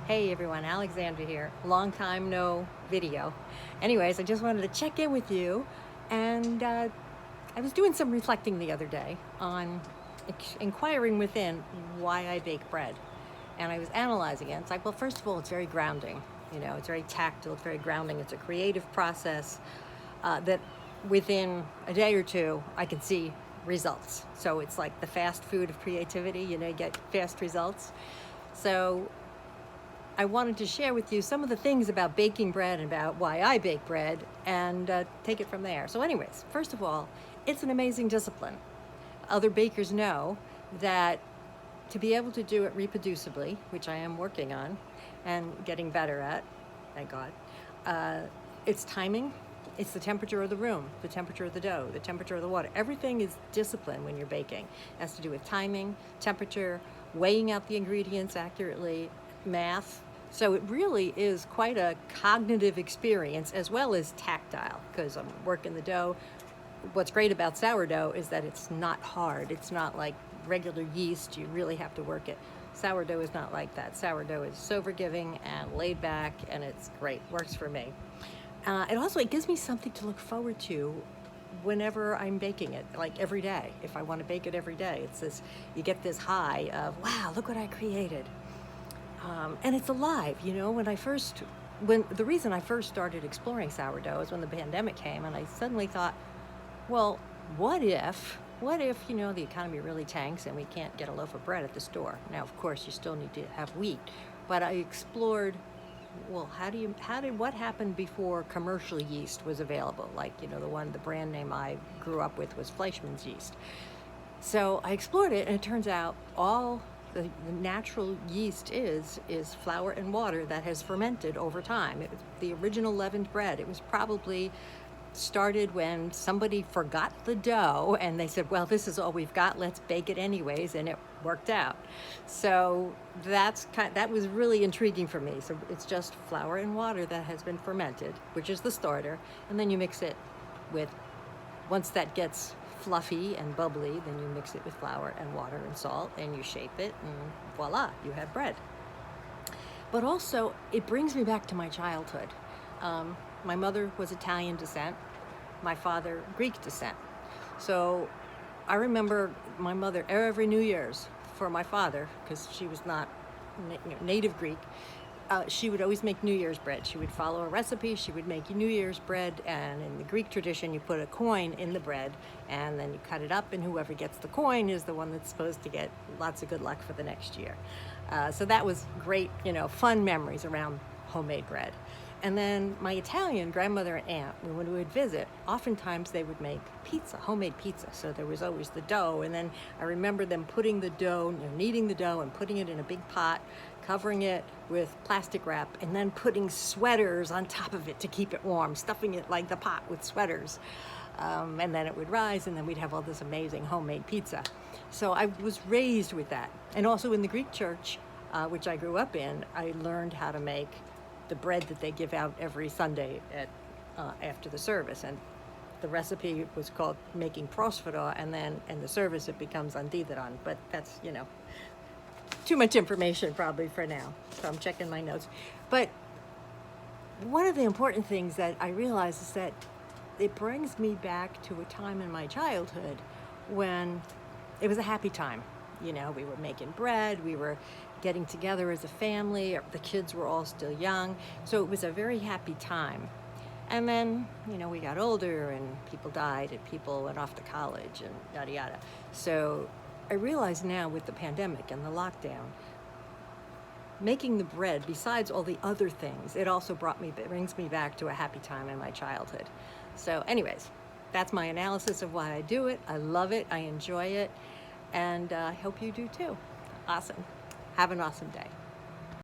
Hey everyone, Alexandra here. Long time no video. Anyways, I just wanted to check in with you, and I was doing some reflecting the other day on inquiring within why I bake bread. And I was analyzing it. It's like, well, first of all, it's very grounding. You know, it's very tactile, it's very grounding. It's a creative process that within a day or two, I can see results. So it's like the fast food of creativity, you get fast results. So I wanted to share with you some of the things about baking bread and about why I bake bread, and take it from there. So anyways, first of all, it's an amazing discipline. Other bakers know that to be able to do it reproducibly, which I am working on and getting better at, thank God, it's timing, it's the temperature of the room, the temperature of the dough, the temperature of the water. Everything is discipline when you're baking. It has to do with timing, temperature, weighing out the ingredients accurately, math. So it really is quite a cognitive experience as well as tactile, because I'm working the dough. What's great about sourdough is that it's not hard. It's not like regular yeast. You really have to work it. Sourdough is not like that. Sourdough is so forgiving and laid back, and it's great. Works for me. It gives me something to look forward to whenever I'm baking it, like every day. If I want to bake it every day, it's this, you get this high of, wow, look what I created. And it's alive, when the reason I first started exploring sourdough is when the pandemic came, and I suddenly thought, well, what if the economy really tanks and we can't get a loaf of bread at the store? Now, of course, you still need to have wheat, but I explored, well, what happened before commercial yeast was available? Like, the brand name I grew up with was Fleischmann's yeast. So I explored it, and it turns out all the natural yeast is flour and water that has fermented over time. It was the original leavened bread. It was probably started when somebody forgot the dough and they said, well, this is all we've got, let's bake it anyways, and it worked out. So that was really intriguing for me. So it's just flour and water that has been fermented, which is the starter, and then you mix it with, once that gets fluffy and bubbly, then you mix it with flour and water and salt, and you shape it, and voila, you have bread. But also, it brings me back to my childhood. My mother was Italian descent, my father Greek descent. So I remember my mother every New Year's, for my father, because she was not native Greek, she would always make New Year's bread. She would follow a recipe. She would make New Year's bread, and in the Greek tradition, you put a coin in the bread, and then you cut it up, and whoever gets the coin is the one that's supposed to get lots of good luck for the next year. So that was great, fun memories around homemade bread. And then my Italian grandmother and aunt, when we would visit, oftentimes they would make pizza, homemade pizza. So there was always the dough, and then I remember them putting the dough, kneading the dough and putting it in a big pot, covering it with plastic wrap, and then putting sweaters on top of it to keep it warm, stuffing it like the pot with sweaters. And then it would rise, and then we'd have all this amazing homemade pizza. So I was raised with that. And also in the Greek church, which I grew up in, I learned how to make the bread that they give out every Sunday after the service. And the recipe was called making prosphora, and then in the service it becomes antitheron. But that's, too much information probably for now. So I'm checking my notes. But one of the important things that I realize is that it brings me back to a time in my childhood when it was a happy time. We were making bread, we were getting together as a family, the kids were all still young, so it was a very happy time. And then, we got older, and people died, and people went off to college, and yada yada. So I realize now, with the pandemic and the lockdown, making the bread, besides all the other things, it also brings me back to a happy time in my childhood. So anyways, that's my analysis of why I do it. I love it, I enjoy it, and I hope you do too. Awesome. Have an awesome day.